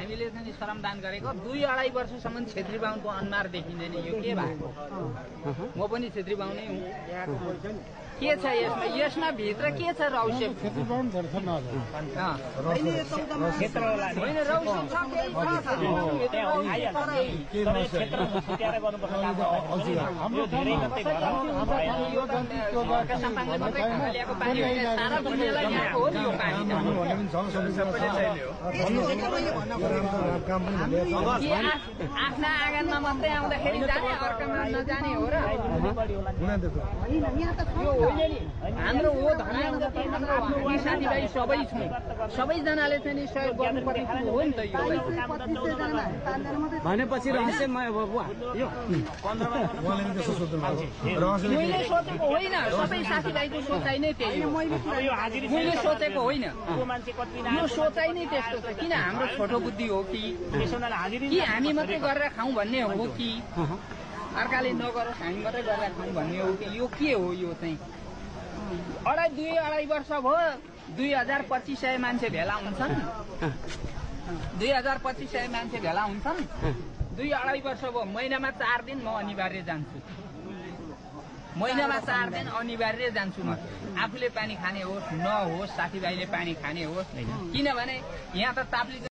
हामीले चाहिँ श्रमदान गरेको 2-2.5 वर्षसम्म छेत्री बाहुनको अनुहार देखिँदैन। यो के भएको? म पनि छेत्री बाहुनै हुँ। के छ यसमा? यसमा भित्र के छ रहस्य? आफ्ना आँगनमा मात्रै आउँदाखेरि जाने, अर्कामा नजाने हो र? हाम्रो हो धनी साथीभाइ सबै छौँ, सबैजनाले चाहिँ नि सहयोग गर्नुपर्ने कुरो हो नि त। यो भनेपछि रहस्यमय भयो बुवा। यो मैले सोचेको होइन, सबै साथीभाइको सोचाइ नै त्यही हो। मैले सोचेको होइन, यो सोचाइ नै त्यस्तो छ। किन हाम्रो छोटो बुद्धि हो कि हामी मात्रै गरेर खाउँ भन्ने हो कि अर्काले नगरोस् हामी मात्रै गरेर खाउँ भन्ने हो कि यो के हो? यो चाहिँ 2.5 वर्ष भयो। 2250 मान्छे भेला हुन्छन्। 2250 मान्छे भेला हुन्छन्। 2.5 वर्ष भयो। महिनामा 4 दिन म अनिवार्य जान्छु। महिनामा 4 दिन अनिवार्य जान्छु म। आफूले पानी खाने होस् नहोस्, साथीभाइले पानी खाने होस्। किनभने यहाँ त ताप्ली